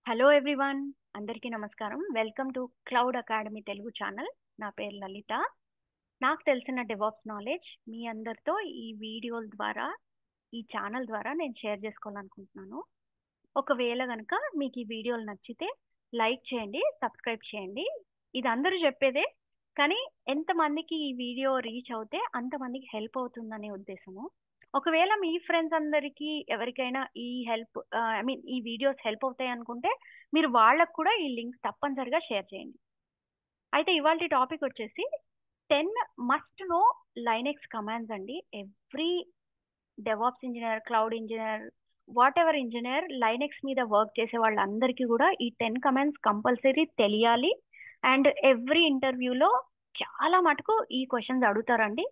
Hello everyone, అందరికీ నమస్కారం. Welcome to cloud academy Telugu channel. నా పేరు లలిత. నాకు తెలిసిన డెవాప్స్ నాలెడ్జ్ మీ అందరితో ఈ వీడియోల ద్వారా, ఈ ఛానల్ ద్వారా నేను షేర్ చేసుకోవాలనుకుంటున్నాను. ఒకవేళ కనుక మీకు ఈ వీడియోలు నచ్చితే లైక్ చేయండి, సబ్స్క్రైబ్ చేయండి. ఇది అందరూ చెప్పేదే, కానీ ఎంతమందికి ఈ వీడియో రీచ్ అవుతే అంతమందికి హెల్ప్ అవుతుందనే ఉద్దేశము. ఒకవేళ మీ ఫ్రెండ్స్ అందరికీ ఎవరికైనా ఈ హెల్ప్ ఈ వీడియోస్ హెల్ప్ అవుతాయి అనుకుంటే మీరు వాళ్ళకు కూడా ఈ లింక్ తప్పనిసరిగా షేర్ చేయండి. అయితే ఇవాళ టాపిక్ వచ్చేసి 10 మస్ట్ నో లైనెక్స్ కమాండ్స్ అండి. Every DevOps engineer, cloud engineer, what ever engineer Linux మీద వర్క్ చేసే వాళ్ళందరికీ కూడా ఈ 10 కమాండ్స్ కంపల్సరీ తెలియాలి. అండ్ ఎవ్రీ ఇంటర్వ్యూలో చాలా మటుకు ఈ క్వశ్చన్స్ అడుగుతారండి.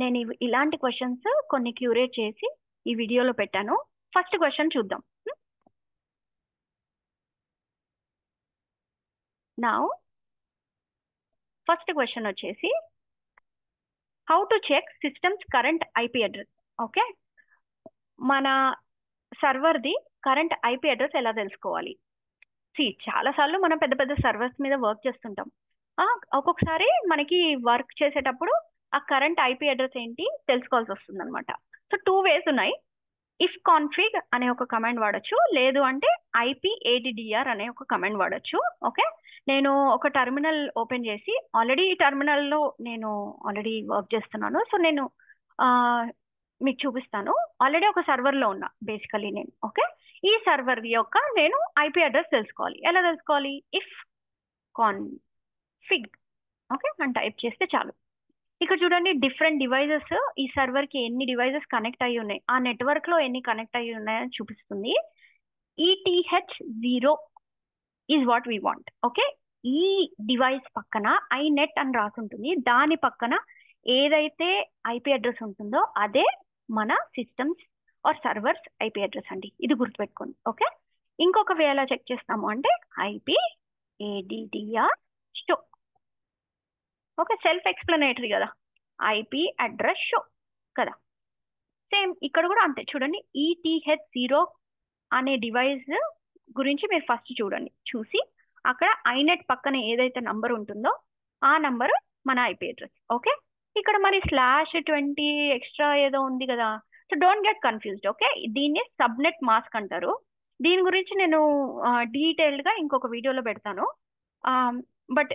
నేను ఇలాంటి క్వశ్చన్స్ కొన్ని క్యూరేట్ చేసి ఈ వీడియోలో పెట్టాను. ఫస్ట్ క్వశ్చన్ చూద్దాం. నౌ ఫస్ట్ క్వశ్చన్ వచ్చేసి how to check systems current IP address. Okay, మన సర్వర్ది కరెంట్ ఐపీ అడ్రస్ ఎలా తెలుసుకోవాలి? చాలాసార్లు మనం పెద్ద పెద్ద సర్వర్స్ మీద వర్క్ చేస్తుంటాం. ఒక్కొక్కసారి మనకి వర్క్ చేసేటప్పుడు ఆ కరెంట్ ఐపీ అడ్రస్ ఏంటి తెలుసుకోవాల్సి వస్తుంది అనమాట. సో 2 వేస్ ఉన్నాయి. ఇఫ్ కాన్ఫిగ్ అనే ఒక కమాండ్ వాడచ్చు, లేదు అంటే IPADDR అనే ఒక కమాండ్ వాడచ్చు. ఓకే, నేను ఒక టెర్మినల్ ఓపెన్ చేసి ఆల్రెడీ ఈ టెర్మినల్లో నేను ఆల్రెడీ వర్క్ చేస్తున్నాను. సో నేను మీకు చూపిస్తాను. ఆల్రెడీ ఒక సర్వర్లో ఉన్నా బేసికలీ నేను. ఓకే, ఈ సర్వర్ యొక్క నేను ఐపీ అడ్రస్ తెలుసుకోవాలి. ఎలా తెలుసుకోవాలి? ఇఫ్ కాన్ఫిగ్ ఓకే అని టైప్ చేస్తే చాలు. ఇక్కడ చూడండి, డిఫరెంట్ డివైజెస్, ఈ సర్వర్ కి ఎన్ని డివైజెస్ కనెక్ట్ అయ్యి ఉన్నాయి, ఆ నెట్వర్క్ లో ఎన్ని కనెక్ట్ అయ్యి ఉన్నాయని చూపిస్తుంది. ETH0 is what we want. Okay, ఈ డివైస్ పక్కన ఐనెట్ అని రాసి ఉంటుంది. దాని పక్కన ఏదైతే ఐపీ అడ్రస్ ఉంటుందో అదే మన systems or servers IP address అండి. ఇది గుర్తుపెట్టుకోండి. ఓకే, ఇంకొక వే ఎలా చెక్ చేస్తాము అంటే IPADDR show. Okay, self explanatory కదా, ఐపీ అడ్రస్ షో కదా. సేమ్ ఇక్కడ కూడా అంతే. చూడండి, ETH0 అనే డివైస్ గురించి మీరు ఫస్ట్ చూడండి. చూసి అక్కడ ఐనెట్ పక్కన ఏదైతే నంబర్ ఉంటుందో ఆ నంబర్ మన ఐపీ అడ్రస్. ఓకే, ఇక్కడ మరి /20 ఎక్స్ట్రా ఏదో ఉంది కదా. So don't get confused. Okay, దీన్ని సబ్నెట్ మాస్క్ అంటారు. దీని గురించి నేను డీటెయిల్డ్ గా ఇంకొక వీడియోలో పెడతాను. బట్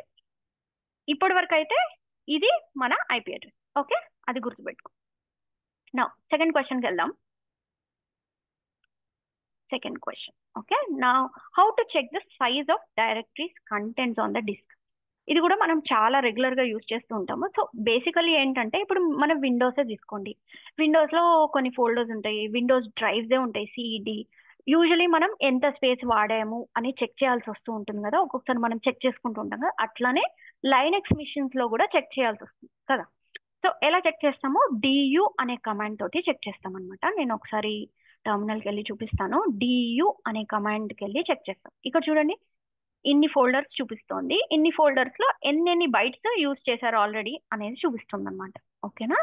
ఇప్పటి వరకు అయితే ఇది మన ఐపీ అడ్రస్. ఓకే, అది గుర్తుపెట్టుకో. నా సెకండ్ క్వశ్చన్కి వెళ్దాం. Second question. ఓకే, నా how to check the size of directories contents on the disk. ఇది కూడా మనం చాలా రెగ్యులర్ గా యూజ్ చేస్తూ ఉంటాము. సో బేసికలీ ఏంటంటే, ఇప్పుడు మనం విండోసే తీసుకోండి. విండోస్ లో కొన్ని ఫోల్డర్స్ ఉంటాయి, విండోస్ డ్రైవ్సే ఉంటాయి, సిఈడి. యూజువలీ మనం ఎంత స్పేస్ వాడాము అని చెక్ చేయాల్సి వస్తూ ఉంటుంది కదా. ఒక్కొక్కసారి మనం చెక్ చేసుకుంటూ ఉంటాం కదా. అట్లానే లైనెక్స్ మిషన్స్ లో కూడా చెక్ చేయాల్సి వస్తుంది కదా. సో ఎలా చెక్ చేస్తామో DU అనే కమాండ్ తోటి చెక్ చేస్తాం అనమాట. నేను ఒకసారి టెర్మినల్కి వెళ్ళి చూపిస్తాను. DU అనే కమాండ్కి వెళ్ళి చెక్ చేస్తాం. ఇక్కడ చూడండి, ఇన్ని ఫోల్డర్స్ చూపిస్తోంది. ఇన్ని ఫోల్డర్స్ లో ఎన్ని బైట్స్ యూజ్ చేశారు ఆల్రెడీ అనేది చూపిస్తుంది అనమాట. ఓకేనా,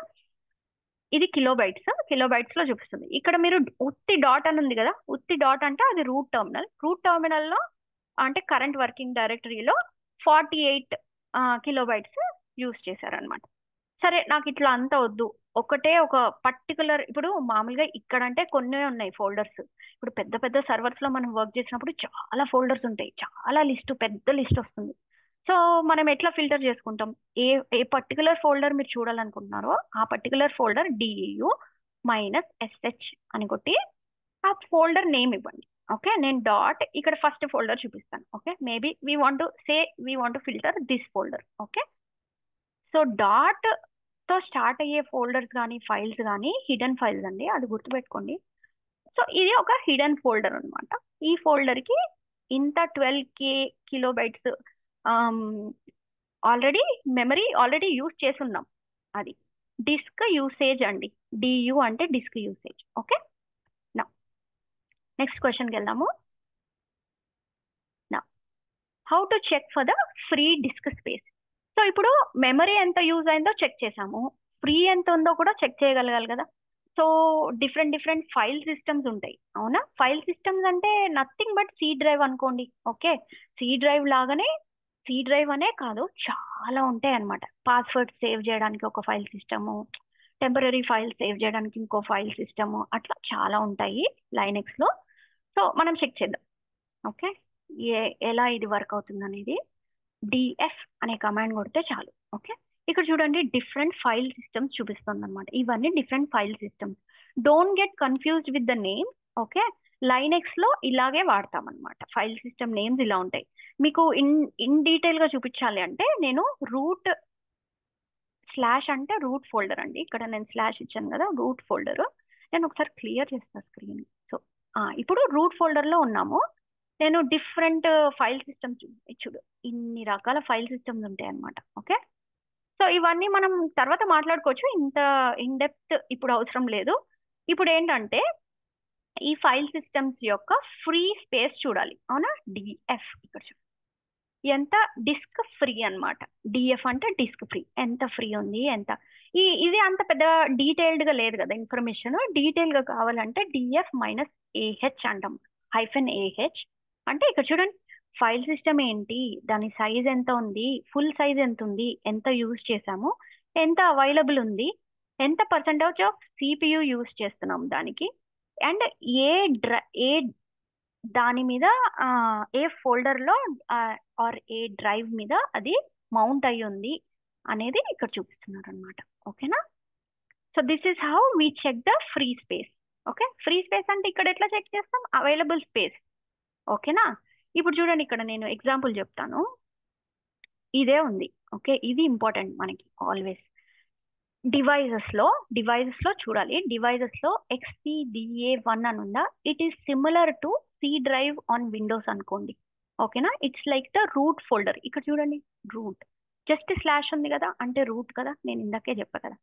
ఇది కిలోబైట్స్ లో చూపిస్తుంది. ఇక్కడ మీరు ఉత్తి డాట్ అని ఉంది కదా, ఉత్తి డాట్ అంటే అది రూట్ టెర్మినల్ లో అంటే కరెంట్ వర్కింగ్ డైరెక్టరీలో 48 కిలోబైట్స్ యూజ్ చేశారనమాట. సరే, నాకు ఇట్లా అంతా వద్దు, ఒకటే ఒక పర్టికులర్, ఇప్పుడు మామూలుగా ఇక్కడ అంటే కొన్ని ఉన్నాయి ఫోల్డర్స్. ఇప్పుడు పెద్ద పెద్ద సర్వర్స్ లో మనం వర్క్ చేసినప్పుడు చాలా ఫోల్డర్స్ ఉంటాయి, చాలా పెద్ద లిస్ట్ వస్తుంది. సో మనం ఎట్లా ఫిల్టర్ చేసుకుంటాం? ఏ ఏ పర్టికులర్ ఫోల్డర్ మీరు చూడాలనుకుంటున్నారో ఆ పర్టికులర్ ఫోల్డర్ DU -SH అని కొట్టి ఆ ఫోల్డర్ నేమ్ ఇవ్వండి. ఓకే, నేను డాట్ ఇక్కడ ఫస్ట్ ఫోల్డర్ చూపిస్తాను. Okay, maybe we want filter this folder. Okay, so dot తో స్టార్ట్ అయ్యే ఫోల్డర్స్ కానీ ఫైల్స్ కానీ హిడెన్ ఫైల్స్ అండి, అది గుర్తుపెట్టుకోండి. సో ఇది ఒక హిడెన్ ఫోల్డర్ అనమాట. ఈ ఫోల్డర్ కి ఇంత 12K kilobytes already memory already use చేసున్నాం. అది డిస్క్ యూసేజ్ అండి. DU అంటే డిస్క్ యూసేజ్. ఓకే, నా నెక్స్ట్ క్వశ్చన్కి వెళ్దాము. నా how to check for the free disk space. So ఇప్పుడు మెమరీ ఎంత యూజ్ అయిందో చెక్ చేసాము, ఫ్రీ ఎంత ఉందో కూడా చెక్ చేయగలగాలి కదా. సో డిఫరెంట్ ఫైల్ సిస్టమ్స్ ఉంటాయి, అవునా? ఫైల్ సిస్టమ్స్ అంటే నథింగ్ బట్ సి డ్రైవ్ అనుకోండి. ఓకే, సి డ్రైవ్ లాగానే, సి డ్రైవ్ అనే కాదు, చాలా ఉంటాయి అనమాట. పాస్వర్డ్ సేవ్ చేయడానికి ఒక file system, temporary file save చేయడానికి ఇంకో ఫైల్ సిస్టము, అట్లా చాలా ఉంటాయి లైనెక్స్ లో. సో మనం చెక్ చేద్దాం. ఓకే, ఎలా ఇది వర్క్ అవుతుంది అనేది. డిఎఫ్ అనే కమాండ్ కొడితే చాలు. ఓకే, ఇక్కడ చూడండి డిఫరెంట్ ఫైల్ సిస్టమ్స్ చూపిస్తుంది అనమాట. ఇవన్నీ different file systems. Don't get confused with the name. Okay, Linux లో ఇలాగే వాడతాం అనమాట. ఫైల్ సిస్టమ్ నేమ్స్ ఇలా ఉంటాయి. మీకు ఇన్ డీటెయిల్ గా చూపించాలి అంటే నేను రూట్ స్లాష్ అంటే రూట్ ఫోల్డర్ అండి. ఇక్కడ నేను స్లాష్ ఇచ్చాను కదా, రూట్ ఫోల్డర్. నేను ఒకసారి క్లియర్ చేస్తాను స్క్రీన్. సో ఇప్పుడు రూట్ ఫోల్డర్ లో ఉన్నాము. నేను డిఫరెంట్ ఫైల్ సిస్టమ్స్ చూడు, ఇన్ని రకాల ఫైల్ సిస్టమ్స్ ఉంటాయి అన్నమాట. ఓకే, సో ఇవన్నీ మనం తర్వాత మాట్లాడుకోవచ్చు, ఇంత ఇన్ డెప్త్ ఇప్పుడు అవసరం లేదు. ఇప్పుడు ఏంటంటే ఈ ఫైల్ సిస్టమ్స్ యొక్క ఫ్రీ స్పేస్ చూడాలి, అవునా? డిఎఫ్ ఇక్కడ చూడు, ఎంత డిస్క్ ఫ్రీ అన్నమాట. డిఎఫ్ అంటే డిస్క్ ఫ్రీ, ఎంత ఫ్రీ ఉంది ఎంత. ఇది అంత పెద్ద డీటెయిల్డ్ గా లేదు కదా ఇన్ఫర్మేషన్. డీటెయిల్ గా కావాలంటే డిఎఫ్ మైనస్ ఏహెచ్ అంటాం, హైఫెన్ ఏహెచ్. అంటే ఇక్కడ చూడండి ఫైల్ సిస్టమ్ ఏంటి, దాని సైజ్ ఎంత ఉంది, ఫుల్ సైజ్ ఎంత ఉంది, ఎంత యూజ్ చేసాము, ఎంత అవైలబుల్ ఉంది, ఎంత పర్సెంటేజ్ ఆఫ్ సిపియు యూజ్ చేస్తున్నాం దానికి, అండ్ ఏ ఏ దాని మీద ఏ ఫోల్డర్ లో ఆర్ ఏ డ్రైవ్ మీద అది మౌంట్ అయి ఉంది అనేది ఇక్కడ చూపిస్తున్నారు అనమాట. ఓకేనా? So this is how we check the free space. Okay, free space అంటే ఇక్కడ ఎట్లా చెక్ చేస్తాం, అవైలబుల్ స్పేస్. ఓకేనా? ఇప్పుడు చూడండి ఇక్కడ నేను ఎగ్జాంపుల్ చెప్తాను. ఇదే ఉంది. ఓకే, ఇది ఇంపార్టెంట్ మనకి ఆల్వేస్. డివైజెస్ లో చూడాలి. డివైజెస్ లో XPDA1 అని ఉందా, it is similar to C drive on Windows అనుకోండి. ఓకేనా? It's like the root folder. ఇక్కడ చూడండి రూట్, జస్ట్ స్లాష్ ఉంది కదా అంటే రూట్ కదా, నేను ఇందాకే చెప్పా కదా.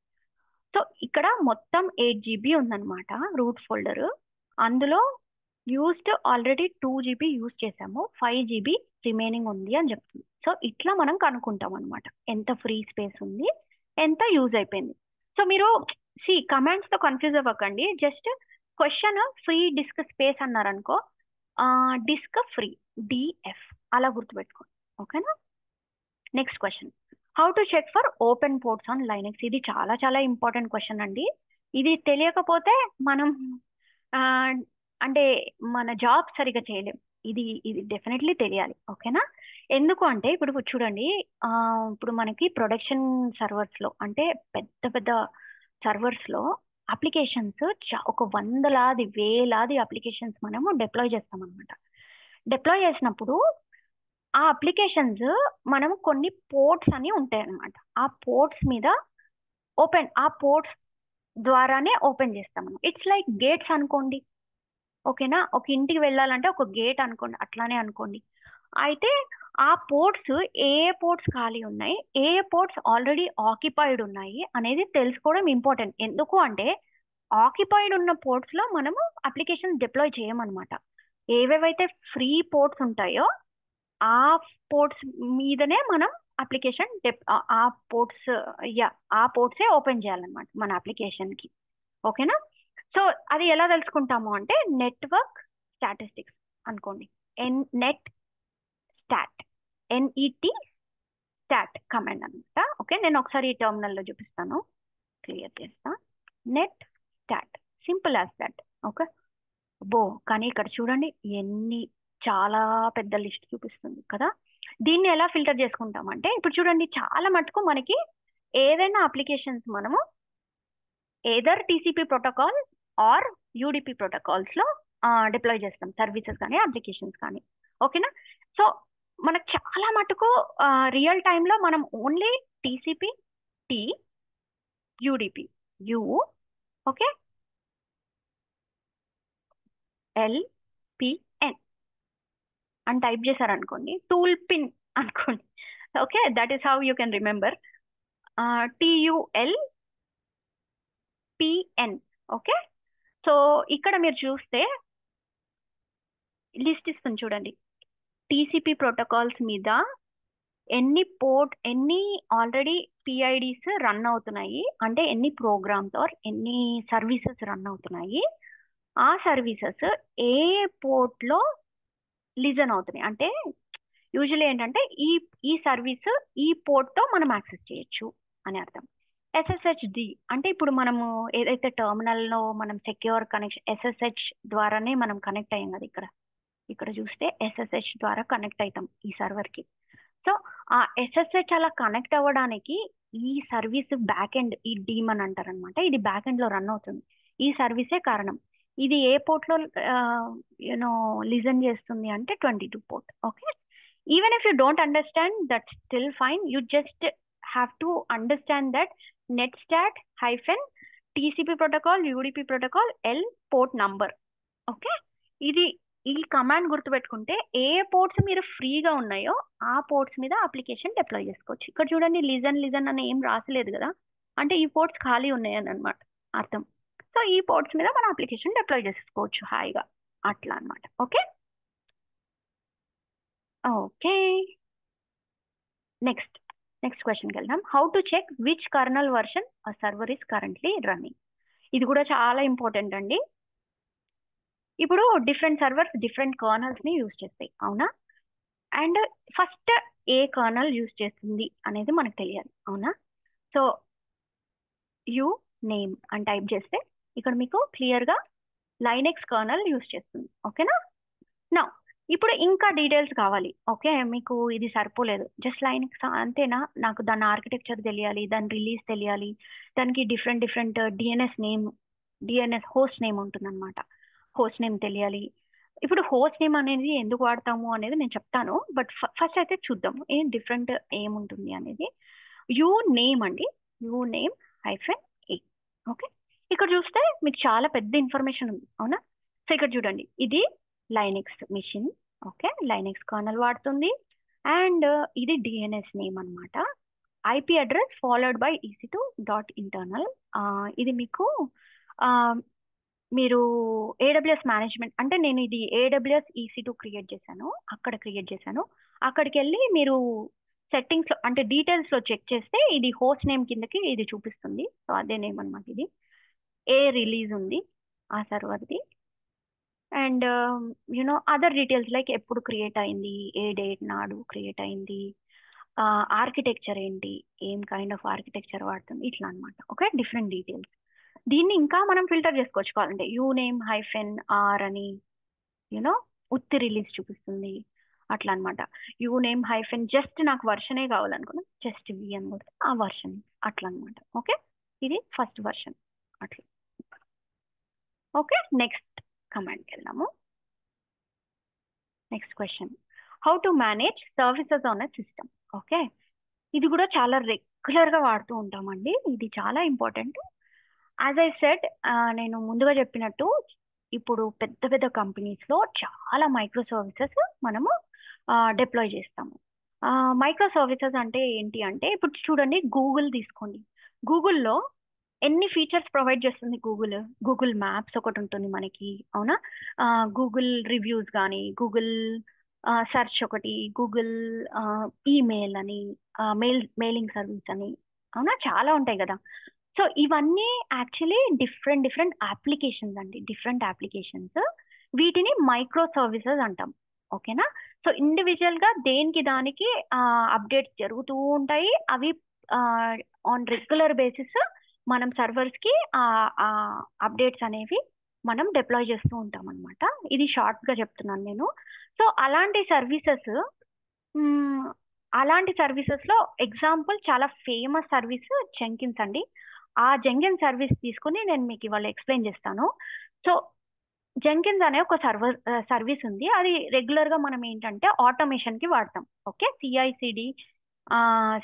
సో ఇక్కడ మొత్తం 8 GB ఉందన్నమాట రూట్ ఫోల్డర్. అందులో యూస్డ్ ఆల్రెడీ 2 GB యూజ్ చేసాము, 5 GB రిమైనింగ్ ఉంది అని చెప్తుంది. సో ఇట్లా మనం కనుక్కుంటాం అనమాట ఎంత ఫ్రీ స్పేస్ ఉంది, ఎంత యూజ్ అయిపోయింది. సో మీరు కమాండ్స్ తో కన్ఫ్యూజ్ అవ్వకండి. Just question free disk space అన్నారనుకో, డిస్క్ ఫ్రీ డిఎఫ్ అలా గుర్తుపెట్టుకోండి. ఓకేనా? Next question, how to check for open ports on Linux. ఇది చాలా చాలా ఇంపార్టెంట్ క్వశ్చన్ అండి. ఇది తెలియకపోతే మనం ఆ, అంటే మన జాబ్ సరిగా చేయలేం. ఇది ఇది డెఫినెట్లీ తెలియాలి. ఓకేనా? ఎందుకు అంటే ఇప్పుడు చూడండి, ఇప్పుడు మనకి ప్రొడక్షన్ సర్వర్స్ లో అంటే పెద్ద పెద్ద సర్వర్స్ లో అప్లికేషన్స్ ఒక వందలాది వేలాది అప్లికేషన్స్ మనము డిప్లాయ్ చేస్తాం అనమాట. డిప్లాయ్ చేసినప్పుడు ఆ అప్లికేషన్స్ మనం కొన్ని పోర్ట్స్ అని ఉంటాయి అనమాట. ఆ పోర్ట్స్ మీద ఆ పోర్ట్స్ ద్వారానే ఓపెన్ చేస్తాం మనం. ఇట్స్ లైక్ గేట్స్ అనుకోండి. ఓకేనా? ఒక ఇంటికి వెళ్ళాలంటే ఒక గేట్ అనుకోండి, అట్లానే అనుకోండి. అయితే ఆ పోర్ట్స్ ఏ పోర్ట్స్ ఖాళీ ఉన్నాయి, ఏ పోర్ట్స్ ఆల్రెడీ ఆక్యుపైడ్ ఉన్నాయి అనేది తెలుసుకోవడం ఇంపార్టెంట్. ఎందుకు అంటే ఆక్యుపైడ్ ఉన్న పోర్ట్స్ లో మనము అప్లికేషన్ డిప్లాయ్ చేయమన్నమాట. ఏవేవైతే ఫ్రీ పోర్ట్స్ ఉంటాయో ఆ పోర్ట్స్ మీదనే మనం అప్లికేషన్ ఆ పోర్ట్స్ ఆ పోర్ట్సే ఓపెన్ చేయాలన్నమాట మన అప్లికేషన్ కి. ఓకేనా? సో అది ఎలా తెలుసుకుంటాము అంటే నెట్వర్క్ స్టాటిస్టిక్స్ అనుకోండి, net start, NET start command అనమాట. ఓకే, నేను ఒకసారి ఈ టెర్మినల్ లో చూపిస్తాను, క్లియర్ చేస్తా. Net start, simple as that. Okay, కానీ ఇక్కడ చూడండి ఎన్ని, చాలా పెద్ద లిస్ట్ చూపిస్తుంది కదా. దీన్ని ఎలా ఫిల్టర్ చేసుకుంటామంటే ఇప్పుడు చూడండి చాలా మటుకు మనకి ఏదైనా అప్లికేషన్స్ మనము either TCP protocol or UDP protocols లో డిప్లాయ్ చేస్తాం, సర్వీసెస్ కానీ అప్లికేషన్స్ కానీ. ఓకేనా? సో మనకు చాలా మటుకు రియల్ టైంలో మనం only TCP T, UDP U, okay, LPN అని టైప్ చేశారనుకోండి, టూల్ పిన్ అనుకోండి. Okay, that is how you can remember. TULPN. Okay, so ఇక్కడ మీరు చూస్తే లిస్ట్ ఇస్తుంది చూడండి. TCP ప్రోటోకాల్స్ మీద ఎన్ని ఆల్రెడీ పిఐడిస్ రన్ అవుతున్నాయి, అంటే ఎన్ని ప్రోగ్రామ్స్ ఆర్ ఎన్ని సర్వీసెస్ రన్ అవుతున్నాయి, ఆ సర్వీసెస్ ఏ పోర్ట్లో లిజన్ అవుతున్నాయి. అంటే యూజువల్లీ ఏంటంటే ఈ ఈ సర్వీస్ ఈ పోర్ట్తో మనం యాక్సెస్ చేయొచ్చు అని అర్థం. ఎస్ఎస్హెచ్డి అంటే ఇప్పుడు మనము ఏదైతే టర్మినల్లో మనం సెక్యూర్ కనెక్షన్ ఎస్ఎస్హెచ్ ద్వారానే మనం కనెక్ట్ అయ్యాం కదా, ఇక్కడ చూస్తే ఎస్ఎస్హెచ్ ద్వారా కనెక్ట్ అవుతాం ఈ సర్వర్కి. సో ఆ ఎస్ఎస్హెచ్ అలా కనెక్ట్ అవ్వడానికి ఈ సర్వీస్ బ్యాక్ ఎండ్, ఈ డీమన్ అంటారు అనమాట, ఇది బ్యాక్ ఎండ్ లో రన్ అవుతుంది. ఈ సర్వీసే కారణం. ఇది ఏ పోర్ట్ లో యూనో లిజన్ చేస్తుంది అంటే 22 port. Okay, even if you don't understand that still fine, you just have to understand that net start hyphen TCP protocol UDP protocol L port number. Okay, ఇది ఈ కమాండ్ గుర్తుపెట్టుకుంటే ఏ ports మీరు ఫ్రీగా ఉన్నాయో ఆ ports మీద అప్లికేషన్ డిప్లాయ్ చేసుకోవచ్చు. ఇక్కడ చూడండి లిజన్ అని ఏం రాసలేదు కదా, అంటే ఈ పోర్ట్స్ ఖాళీ ఉన్నాయని అనమాట అర్థం. సో ఈ పోర్ట్స్ మీద మన అప్లికేషన్ డిప్లాయ్ చేసుకోవచ్చు హాయిగా, అట్లా అనమాట. ఓకే ఓకే, నెక్స్ట్ క్వశ్చన్కి వెళ్దాం. How to check which kernel version ఆ సర్వర్ ఈస్ కరెంట్లీ రన్నింగ్. ఇది కూడా చాలా ఇంపార్టెంట్ అండి. ఇప్పుడు డిఫరెంట్ సర్వర్స్ డిఫరెంట్ కర్నల్స్ ని యూజ్ చేస్తాయి, అవునా? అండ్ ఫస్ట్ ఏ కర్నల్ యూజ్ చేస్తుంది అనేది మనకు తెలియాలి, అవునా? సో యూ నేమ్ అని టైప్ చేస్తే ఇక్కడ మీకు క్లియర్గా లైనెక్స్ కర్నల్ యూజ్ చేస్తుంది. ఓకేనా? నా ఇప్పుడు ఇంకా డీటెయిల్స్ కావాలి. ఓకే, మీకు ఇది సరిపోలేదు జస్ట్ లైనెక్స్ అంతేనా? నాకు దాని ఆర్కిటెక్చర్ తెలియాలి, దాని రిలీజ్ తెలియాలి, దానికి డిఫరెంట్ డిఎన్ఎస్ హోస్ట్ నేమ్ ఉంటుందన్నమాట, హోస్ట్ నేమ్ తెలియాలి. ఇప్పుడు హోస్ట్ నేమ్ అనేది ఎందుకు వాడతాము అనేది నేను చెప్తాను, బట్ ఫస్ట్ అయితే చూద్దాం ఏం డిఫరెంట్ ఏముంటుంది అనేది. యూ నేమ్ అండి, you name hyphen A. Okay, ఇక్కడ చూస్తే మీకు చాలా పెద్ద ఇన్ఫర్మేషన్ ఉంది, అవునా? సో ఇక్కడ చూడండి, ఇది Linux machine. Okay, Linux kernel వాడుతుంది. అండ్ ఇది డిఎన్ఎస్ నేమ్ అన్నమాట. IP address followed by EC2 dot internal. ఇది మీకు మీరు ఏడబ్ల్యూఎస్ మేనేజ్మెంట్ అంటే నేను ఇది AWS EC2 క్రియేట్ చేశాను, అక్కడికి వెళ్ళి మీరు సెట్టింగ్స్ అంటే డీటెయిల్స్ లో చెక్ చేస్తే ఇది హోస్ట్ నేమ్ కిందకి ఇది చూపిస్తుంది. సో అదే నేమ్ అనమాట. ఇది ఏ రిలీజ్ ఉంది ఆ సర్వర్ది, అండ్ అదర్ డీటెయిల్స్ లైక్ ఎప్పుడు క్రియేట్ అయింది, ఏ డేట్ నాడు క్రియేట్ అయింది, ఆర్కిటెక్చర్ ఏంటి, ఏం కైండ్ ఆఫ్ ఆర్కిటెక్చర్ వాడుతుంది, ఇట్లా అనమాట. Okay, different details. దీన్ని ఇంకా మనం ఫిల్టర్ చేసుకోవచ్చు కావాలంటే, యూ నేమ్ హైఫెన్ ఆర్ అని ఉత్తి రిలీజ్ చూపిస్తుంది, అట్లా అనమాట. యూ నేమ్ హైఫెన్ జస్ట్ నాకు వర్షనే కావాలనుకున్నా జస్ట్ వి అని కూడా ఆ వర్షన్, అట్లా అనమాట. ఓకే, ఇది ఫస్ట్ వర్షన్ అట్లా. ఓకే, నెక్స్ట్ కమాండ్కి వెళ్దాము. Next question, how to manage services on a system. Okay, ఇది కూడా చాలా రెగ్యులర్గా వాడుతూ ఉంటామండి, ఇది చాలా ఇంపార్టెంట్. యాజ్ ఐ సెడ్, నేను ముందుగా చెప్పినట్టు ఇప్పుడు పెద్ద పెద్ద కంపెనీస్లో చాలా మైక్రో సర్వీసెస్ మనము డిప్లాయ్ చేస్తాము. మైక్రో సర్వీసెస్ అంటే ఏంటి అంటే, ఇప్పుడు చూడండి గూగుల్ తీసుకోండి, గూగుల్లో ఎన్ని ఫీచర్స్ ప్రొవైడ్ చేస్తుంది గూగుల్ మ్యాప్స్ ఒకటి ఉంటుంది మనకి, అవునా? గూగుల్ రివ్యూస్ కానీ, గూగుల్ సెర్చ్ ఒకటి, గూగుల్ ఈమెయిల్ అని, మెయిలింగ్ సర్వీస్ అని, అవునా? చాలా ఉంటాయి కదా. సో ఇవన్నీ యాక్చువల్లీ డిఫరెంట్ అప్లికేషన్స్ అండి, డిఫరెంట్ అప్లికేషన్స్. వీటిని మైక్రో సర్వీసెస్ అంటాం. ఓకేనా? సో ఇండివిజువల్ గా దేనికి దానికి అప్డేట్స్ జరుగుతూ ఉంటాయి. అవి ఆన్ రెగ్యులర్ బేసిస్ మనం సర్వర్స్ కి అప్డేట్స్ అనేవి మనం డిప్లాయ్ చేస్తూ ఉంటాం అనమాట. ఇది షార్ట్ గా చెప్తున్నాను నేను. సో అలాంటి సర్వీసెస్ లో ఎగ్జాంపుల్ చాలా ఫేమస్ సర్వీస్ జెంకిన్స్ అండి. ఆ జెంకిన్స్ సర్వీస్ తీసుకుని నేను మీకు ఇవాళ ఎక్స్ప్లెయిన్ చేస్తాను. సో జెంకిన్స్ అనే ఒక సర్వీస్ ఉంది, అది రెగ్యులర్ గా మనం ఏంటంటే ఆటోమేషన్ కి వాడతాం. ఓకే,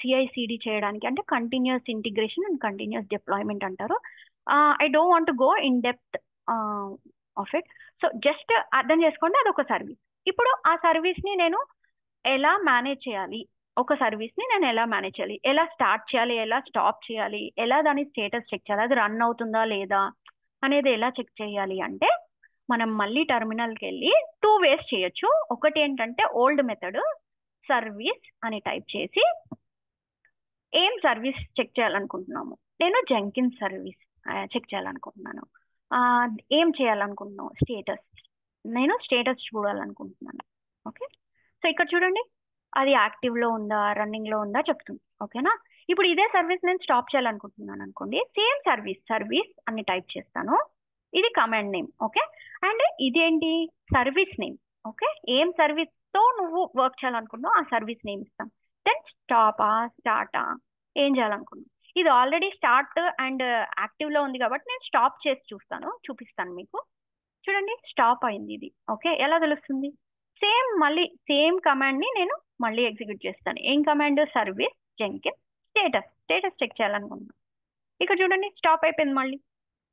సిఐసిడి చేయడానికి, అంటే continuous integration and continuous deployment అంటారు. I don't want go in depth of it. So just అర్థం చేసుకోండి, అదొక సర్వీస్. ఇప్పుడు ఆ సర్వీస్ ని నేను ఎలా మేనేజ్ చేయాలి, ఎలా స్టార్ట్ చేయాలి, ఎలా స్టాప్ చేయాలి, ఎలా దాని స్టేటస్ చెక్ చేయాలి, అది రన్ అవుతుందా లేదా అనేది ఎలా చెక్ చేయాలి అంటే, మనం మళ్ళీ టెర్మినల్కి వెళ్ళి 2 ways చేయొచ్చు. ఒకటి ఏంటంటే ఓల్డ్ మెథడ్, సర్వీస్ అని టైప్ చేసి ఏం సర్వీస్ చెక్ చేయాలనుకుంటున్నాము. నేను జెంకిన్స్ సర్వీస్ చెక్ చేయాలనుకుంటున్నాను. ఏం చేయాలనుకుంటున్నాను, స్టేటస్. నేను స్టేటస్ చూడాలనుకుంటున్నాను. ఓకే, సో ఇక్కడ చూడండి, అది యాక్టివ్లో ఉందా రన్నింగ్లో ఉందా చెప్తుంది. ఓకేనా, ఇప్పుడు ఇదే సర్వీస్ నేను స్టాప్ చేయాలనుకుంటున్నాను అనుకోండి, సేమ్ సర్వీస్ అని టైప్ చేస్తాను. ఇది కమాండ్ నేమ్. ఓకే, అండ్ ఇదేంటి, సర్వీస్ నేమ్. ఓకే, ఏం సర్వీస్తో నువ్వు వర్క్ చేయాలనుకుంటున్నావు ఆ సర్వీస్ నేమ్ ఇస్తాం. దెన్ స్టార్టా ఏం చేయాలనుకున్నాను. ఇది ఆల్రెడీ స్టార్ట్ అండ్ యాక్టివ్లో ఉంది కాబట్టి నేను స్టాప్ చేసి చూపిస్తాను మీకు. చూడండి, స్టాప్ అయింది ఇది. ఓకే, ఎలా తెలుస్తుంది, మళ్ళీ సేమ్ కమాండ్ని నేను మళ్ళీ ఎగ్జిక్యూట్ చేస్తాను. ఏం command, service Jenkins status check చేయాలనుకుంటున్నాను. ఇక్కడ చూడండి, స్టాప్ అయిపోయింది మళ్ళీ.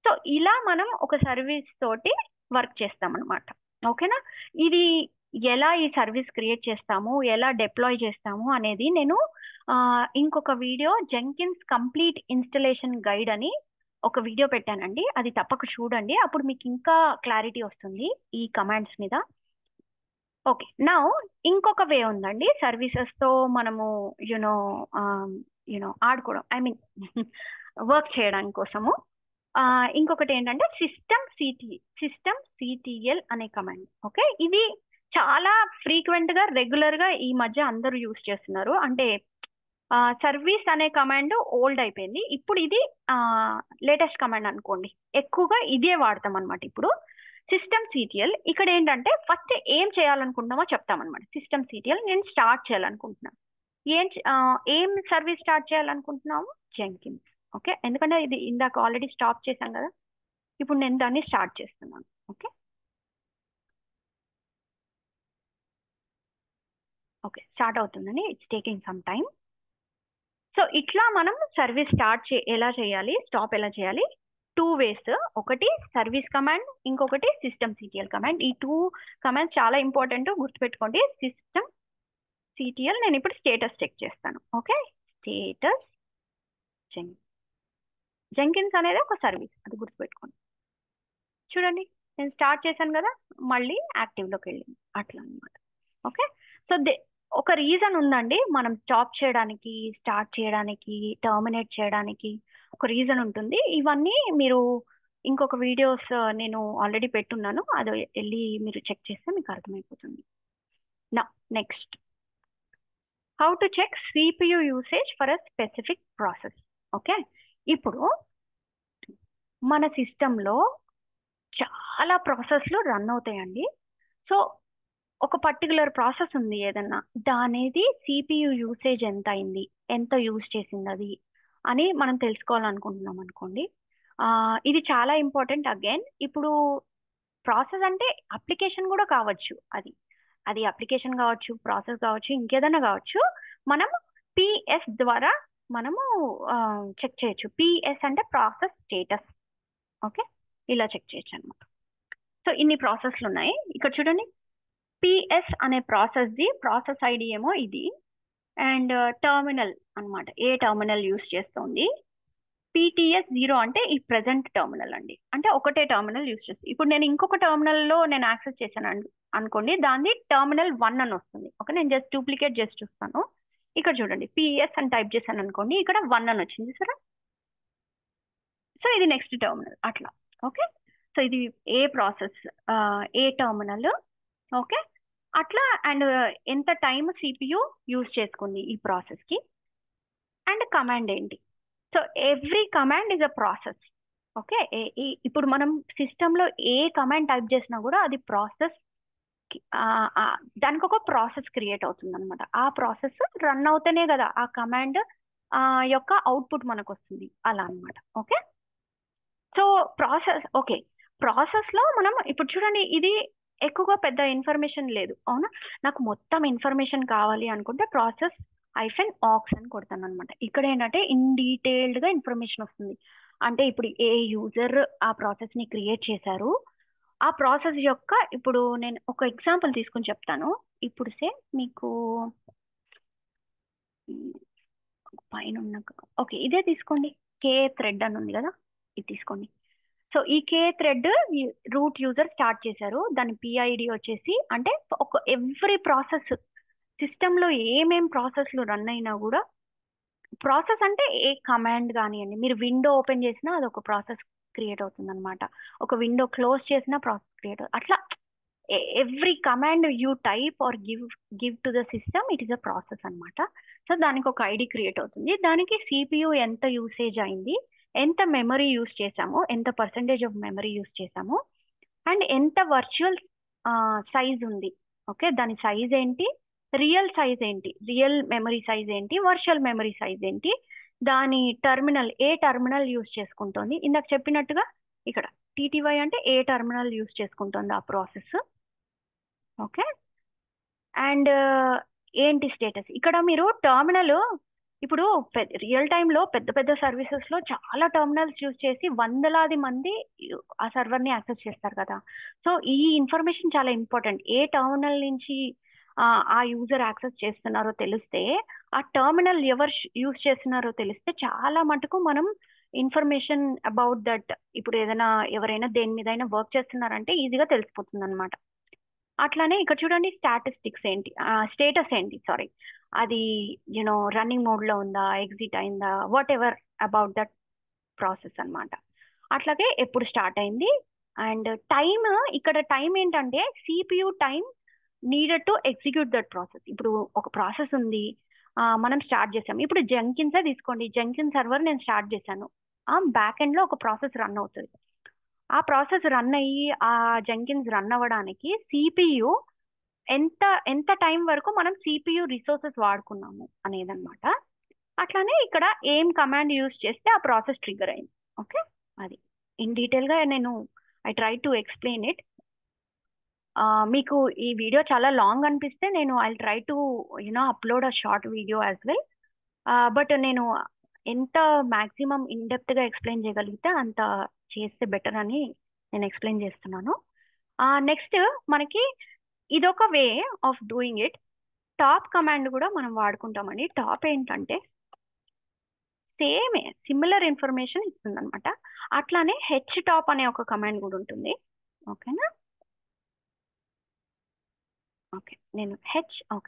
సో ఇలా మనం ఒక సర్వీస్ తోటి వర్క్ చేస్తామన్నమాట. ఓకేనా, ఇది ఎలా ఈ సర్వీస్ క్రియేట్ చేస్తాము, ఎలా డిప్లాయ్ చేస్తాము అనేది నేను ఇంకొక video, Jenkins complete installation guide అని ఒక వీడియో పెట్టానండి. అది తప్పక చూడండి, అప్పుడు మీకు ఇంకా క్లారిటీ వస్తుంది ఈ కమాండ్స్ మీద. ఓకే, నా ఇంకొక వే ఉందండి సర్వీసెస్తో మనము ఆడుకోవడం, ఐ మీన్ వర్క్ చేయడానికి కోసము. ఇంకొకటి ఏంటంటే సిస్టమ్ సిటిఎల్ అనే కమాండ్. ఓకే, ఇది చాలా ఫ్రీక్వెంట్గా రెగ్యులర్గా ఈ మధ్య అందరూ యూజ్ చేస్తున్నారు. అంటే సర్వీస్ అనే కమాండ్ ఓల్డ్ అయిపోయింది, ఇప్పుడు ఇది లేటెస్ట్ కమాండ్ అనుకోండి. ఎక్కువగా ఇదే వాడతాం అనమాట ఇప్పుడు. సిస్టమ్ సిటిఎల్ ఇక్కడ ఏంటంటే ఫస్ట్ ఏం చేయాలనుకుంటున్నామో చెప్తామన్నమాట. సిస్టమ్ సిటిఎల్ నేను స్టార్ట్ చేయాలనుకుంటున్నాను. ఏం సర్వీస్ స్టార్ట్ చేయాలనుకుంటున్నాము, జెంకిన్స్. ఓకే, ఎందుకంటే ఇది ఇందాక ఆల్రెడీ స్టాప్ చేశాం కదా, ఇప్పుడు నేను దాన్ని స్టార్ట్ చేస్తున్నాను. ఓకే ఓకే, స్టార్ట్ అవుతుందని, it's taking some time. So ఇట్లా మనం సర్వీస్ ఎలా చేయాలి, స్టాప్ ఎలా చేయాలి, 2 ways. ఒకటి సర్వీస్ కమాండ్, ఇంకొకటి సిస్టమ్ సిటిఎల్ కమాండ్. ఈ 2 కమాండ్స్ చాలా ఇంపార్టెంట్, గుర్తుపెట్టుకోండి. సిస్టమ్ సిటిఎల్ నేను ఇప్పుడు స్టేటస్ చెక్ చేస్తాను. ఓకే, స్టేటస్ జెంకిన్స్ అనేది ఒక సర్వీస్, అది గుర్తుపెట్టుకోండి. చూడండి, నేను స్టార్ట్ చేశాను కదా, మళ్ళీ యాక్టివ్లోకి వెళ్ళింది, అట్లా అనమాట. ఓకే, సో ఒక రీజన్ ఉందండి మనం స్టాప్ చేయడానికి, స్టార్ట్ చేయడానికి, టర్మినేట్ చేయడానికి ఒక రీజన్ ఉంటుంది. ఇవన్నీ మీరు ఇంకొక వీడియోస్ నేను ఆల్రెడీ పెట్టున్నాను, అది వెళ్ళి మీరు చెక్ చేస్తే మీకు అర్థమైపోతుంది. Next, how to check CPU usage for a specific process. Okay, ఇప్పుడు మన సిస్టంలో చాలా ప్రాసెస్లు రన్ అవుతాయండి. సో ఒక పర్టికులర్ ప్రాసెస్ ఉంది ఏదన్నా, దానేది సిపియు యూసేజ్ ఎంత అయింది, ఎంత యూజ్ చేసింది అది అని మనం తెలుసుకోవాలనుకుంటున్నాం అనుకోండి. ఇది చాలా ఇంపార్టెంట్. అగైన్ ఇప్పుడు ప్రాసెస్ అంటే అప్లికేషన్ కూడా కావచ్చు, అది అప్లికేషన్ కావచ్చు, ప్రాసెస్ కావచ్చు, ఇంకేదైనా కావచ్చు. మనం పిఎస్ ద్వారా మనము చెక్ చేయొచ్చు. పిఎస్ అంటే ప్రాసెస్ స్టేటస్. ఓకే, ఇలా చెక్ చేయొచ్చు అనమాట. సో ఇన్ని ప్రాసెస్లు ఉన్నాయి ఇక్కడ చూడండి. పిఎస్ అనే ప్రాసెస్ ఐడి ఏమో ఇది, అండ్ టర్మినల్ అన్నమాట, ఏ టర్మినల్ యూస్ చేస్తుంది. పిటిఎస్ 0 అంటే ఈ ప్రెసెంట్ టర్మినల్ అండి, అంటే ఒకటే టర్మినల్ యూస్ చేస్తుంది. ఇప్పుడు నేను ఇంకొక టర్మినల్లో నేను యాక్సెస్ చేశాను అనుకోండి, దాన్ని టర్మినల్ 1 అని వస్తుంది. ఓకే, నేను జస్ట్ డూప్లికేట్ చేసి చూస్తాను. ఇక్కడ చూడండి, పిఎస్ అని టైప్ చేశాను అనుకోండి, ఇక్కడ 1 అని వచ్చింది సరే. సో ఇది నెక్స్ట్ టర్మినల్ అట్లా. ఓకే, సో ఇది ఏ ప్రాసెస్, ఏ టర్మినల్. ఓకే, అట్లా. అండ్ ఎంత టైం సిపియు యూజ్ చేసుకుంది ఈ ప్రాసెస్కి, అండ్ కమాండ్ ఏంటి. So every command is a process. Okay, ఇప్పుడు మనం సిస్టంలో ఏ కమాండ్ టైప్ చేసినా కూడా అది ప్రాసెస్, దానికి ఒక ప్రాసెస్ క్రియేట్ అవుతుంది అనమాట. ఆ ప్రాసెస్ రన్ అవుతేనే కదా ఆ కమాండ్ యొక్క అవుట్పుట్ మనకు వస్తుంది, అలా అనమాట. ఓకే, సో ప్రాసెస్లో మనం ఇప్పుడు చూడండి, ఇది ఎక్కువగా పెద్ద ఇన్ఫర్మేషన్ లేదు, అవునా. నాకు మొత్తం ఇన్ఫర్మేషన్ కావాలి అనుకుంటే ప్రాసెస్ -aux అని కొడతాను అనమాట. ఇక్కడ ఏంటంటే ఇన్ డీటెయిల్డ్గా ఇన్ఫర్మేషన్ వస్తుంది. అంటే ఇప్పుడు ఏ యూజర్ ఆ ప్రాసెస్ని క్రియేట్ చేశారు, ఆ ప్రాసెస్ యొక్క, ఇప్పుడు నేను ఒక ఎగ్జాంపుల్ తీసుకుని చెప్తాను. ఇప్పుడు మీకు పైన ఉన్న, ఓకే ఇదే తీసుకోండి, కే థ్రెడ్ అని ఉంది కదా, ఇది తీసుకోండి. సో ఈ కే థ్రెడ్ రూట్ యూజర్ స్టార్ట్ చేశారు, దాని పిఐడి వచ్చేసి, అంటే ఎవ్రీ ప్రాసెస్ సిస్టంలో ఏమేం ప్రాసెస్లు రన్ అయినా కూడా, ప్రాసెస్ అంటే ఏ కమాండ్ కానివ్వండి, మీరు విండో ఓపెన్ చేసినా అది ఒక ప్రాసెస్ క్రియేట్ అవుతుంది అనమాట. ఒక విండో క్లోజ్ చేసినా ప్రాసెస్ క్రియేట్ అవుతుంది. అట్లా every command you type or give to the system, it is a process అనమాట. సో దానికి ఒక ఐడి క్రియేట్ అవుతుంది. దానికి సిపియు ఎంత యూసేజ్ అయింది, ఎంత మెమరీ యూస్ చేసాము, ఎంత పర్సంటేజ్ ఆఫ్ మెమరీ యూస్ చేసాము, అండ్ ఎంత వర్చువల్ సైజ్ ఉంది. ఓకే, దాని సైజ్ ఏంటి, రియల్ సైజ్ ఏంటి, రియల్ మెమరీ సైజ్ ఏంటి, వర్చువల్ మెమరీ సైజ్ ఏంటి, దాని టర్మినల్ ఏ టర్మినల్ యూస్ చేసుకుంటోంది. ఇందాక చెప్పినట్టుగా ఇక్కడ టీటీవై అంటే ఏ టర్మినల్ యూస్ చేసుకుంటుంది ఆ ప్రాసెస్. ఓకే, అండ్ ఏంటి స్టేటస్. ఇక్కడ మీరు టర్మినల్, ఇప్పుడు రియల్ టైంలో పెద్ద పెద్ద సర్వీసెస్లో చాలా టర్మినల్స్ యూజ్ చేసి వందలాది మంది ఆ సర్వర్ని యాక్సెస్ చేస్తారు కదా. సో ఈ ఇన్ఫర్మేషన్ చాలా ఇంపార్టెంట్. ఏ టర్మినల్ నుంచి ఆ యూజర్ యాక్సెస్ చేస్తున్నారో తెలిస్తే, ఆ టర్మినల్ ఎవరు యూజ్ చేస్తున్నారో తెలిస్తే చాలా మటుకు మనం ఇన్ఫర్మేషన్ అబౌట్ దట్, ఇప్పుడు ఏదైనా ఎవరైనా దేని మీదైనా వర్క్ చేస్తున్నారంటే ఈజీగా తెలిసిపోతుంది అనమాట. అట్లానే ఇక్కడ చూడండి స్టాటిస్టిక్స్ ఏంటి, స్టేటస్ ఏంటి, సారీ, అది రన్నింగ్ మోడ్ లో ఉందా, ఎగ్జిట్ అయిందా, what ever about that process అన్నమాట. అట్లాగే ఎప్పుడు స్టార్ట్ అయింది, అండ్ టైమ్. ఇక్కడ టైం ఏంటంటే CPU time needed to execute that process. ఇప్పుడు ఒక ప్రాసెస్ ఉంది, మనం స్టార్ట్ చేసాం. ఇప్పుడు జెంకిన్సే తీసుకోండి, జెంకిన్ సర్వర్ నేను స్టార్ట్ చేశాను, బ్యాక్ ఎండ్ లో ఒక ప్రాసెస్ రన్ అవుతుంది. ఆ ప్రాసెస్ రన్ అయ్యి ఆ జెంకిన్స్ రన్ అవ్వడానికి సిపియు ఎంత ఎంత టైం వరకు మనం సిపియు రిసోర్సెస్ వాడుకున్నాము అనేదన్నమాట. అట్లానే ఇక్కడ ఏం కమాండ్ యూజ్ చేస్తే ఆ ప్రాసెస్ ట్రిగర్ అయింది. ఓకే, అది ఇన్ డీటెయిల్ గా నేను I try to explain it. మీకు ఈ వీడియో చాలా లాంగ్ అనిపిస్తే నేను I try to upload a short video as well. But నేను ఎంత మాక్సిమం ఇన్ డెప్త్ గా ఎక్స్ప్లెయిన్ చేయగలిగితే అంత చేస్తే బెటర్ అని నేను ఎక్స్ప్లెయిన్ చేస్తున్నాను. నెక్స్ట్ మనకి ఇదొక way of doing it. Top command కూడా మనం వాడుకుంటామండి. టాప్ ఏంటంటే సేమ్ సిమిలర్ ఇన్ఫర్మేషన్ ఇస్తుంది అనమాట. అట్లానే హెచ్ టాప్ అనే ఒక కమాండ్ కూడా ఉంటుంది. ఓకేనా, ఓకే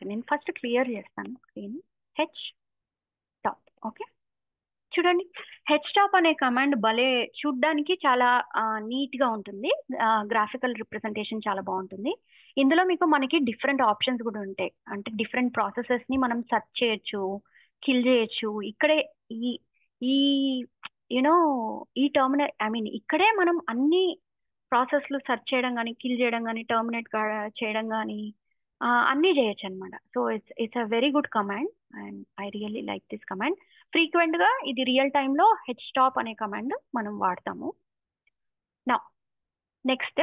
నేను ఫస్ట్ క్లియర్ చేస్తాను స్క్రీన్. హెచ్ టాప్, ఓకే, చూడండి. హెచ్ టాప్ అనే కమాండ్ భలే చూడ్డానికి చాలా నీట్ గా ఉంటుంది. గ్రాఫికల్ రిప్రజెంటేషన్ చాలా బాగుంటుంది. ఇందులో మనకి డిఫరెంట్ ఆప్షన్స్ కూడా ఉంటాయి. అంటే డిఫరెంట్ ప్రాసెసెస్ ని మనం సెర్చ్ చేయొచ్చు, కిల్ చేయొచ్చు. ఇక్కడే ఈ ఈ యునో ఈ టర్మినేట్, ఐ మీన్ ఇక్కడే మనం అన్ని ప్రాసెస్లు సెర్చ్ చేయడం కానీ, కిల్ చేయడం కానీ, టర్మినేట్ చేయడం కానీ అన్నీ చేయొచ్చు అనమాట. So it's a very good command and I really like this command. Frequent గా ఇది రియల్ టైంలో హెచ్ టాప్ అనే కమాండ్ మనం వాడతాము. నా next,